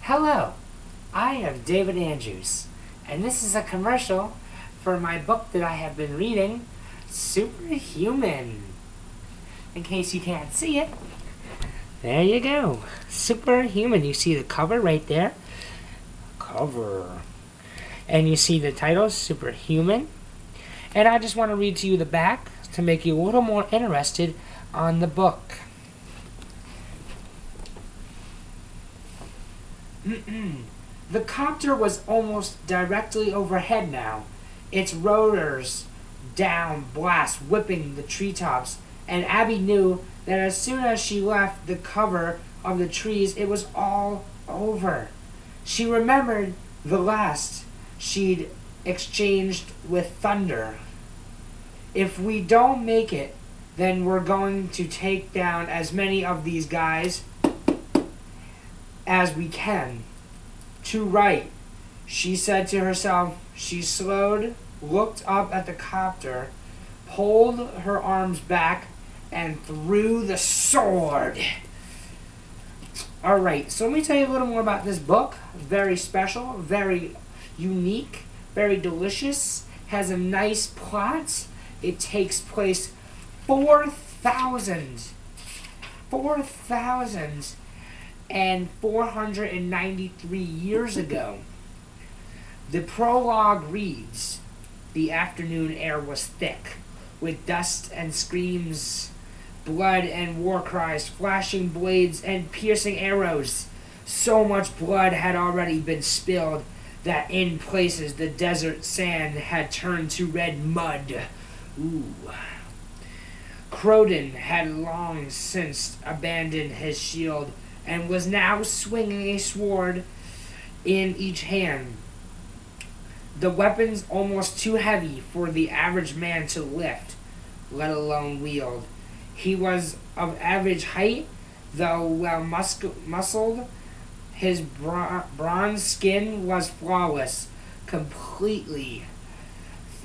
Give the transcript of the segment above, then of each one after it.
Hello, I am David Andrews, and this is a commercial for my book that I have been reading, Superhuman. In case you can't see it, there you go. Superhuman. You see the cover right there. Cover. And you see the title, Superhuman. And I just want to read to you the back to make you a little more interested on the book. The copter was almost directly overhead now, its rotors down blast whipping the treetops, and Abby knew that as soon as she left the cover of the trees, it was all over. She remembered the last she'd exchanged with Thunder. If we don't make it, then we're going to take down as many of these guys as we can. Too right, she said to herself. She slowed, looked up at the copter, pulled her arms back, and threw the sword. Alright, so let me tell you a little more about this book. Very special, very unique, very delicious, has a nice plot. It takes place 4,493 years ago. The prologue reads, "The afternoon air was thick, with dust and screams, blood and war cries, flashing blades and piercing arrows. So much blood had already been spilled that in places the desert sand had turned to red mud." Ooh. Croden had long since abandoned his shield and was now swinging a sword in each hand. The weapons almost too heavy for the average man to lift, let alone wield. He was of average height, though well muscled. His bronze skin was flawless, completely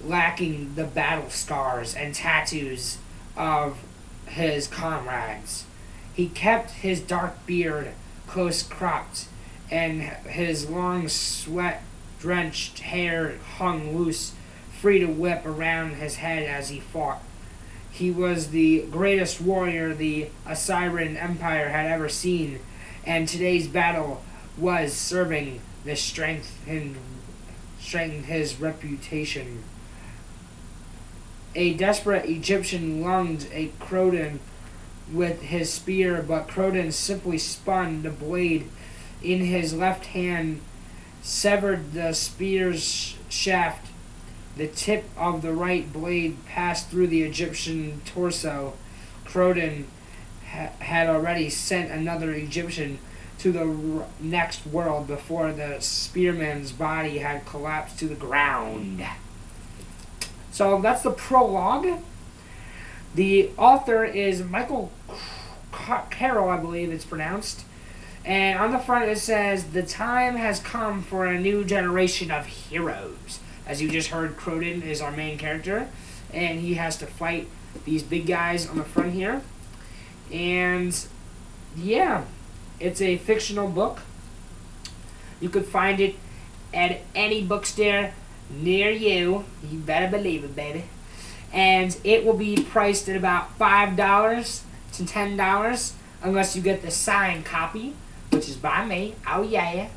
lacking the battle scars and tattoos of his comrades. He kept his dark beard close cropped, and his long sweat-drenched hair hung loose, free to whip around his head as he fought. He was the greatest warrior the Assyrian Empire had ever seen, and today's battle was serving to strengthen his reputation. A desperate Egyptian lunged at Croden with his spear, but Croden simply spun the blade in his left hand, severed the spear's shaft. The tip of the right blade passed through the Egyptian torso. Croden had already sent another Egyptian to the next world before the spearman's body had collapsed to the ground. So that's the prologue. The author is Micheal Carrol, I believe it's pronounced. And on the front it says, "The time has come for a new generation of heroes." As you just heard, Croden is our main character, and he has to fight these big guys on the front here. And yeah, it's a fictional book. You could find it at any bookstore near you. You better believe it, baby. And it will be priced at about $5 to $10, unless you get the signed copy, which is by me. Oh yeah.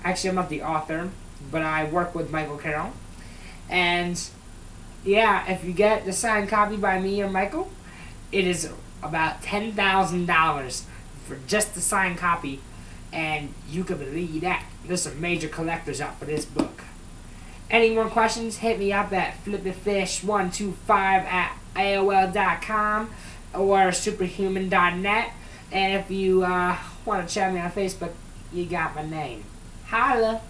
Actually, I'm not the author, but I work with Micheal Carrol. And yeah, if you get the signed copy by me or Micheal, it is about $10,000 for just the signed copy. And you can believe that. There's some major collectors out for this book. Any more questions, hit me up at flippyfish125@AOL.com or superhuman.net. And if you want to chat me on Facebook, you got my name. Holla!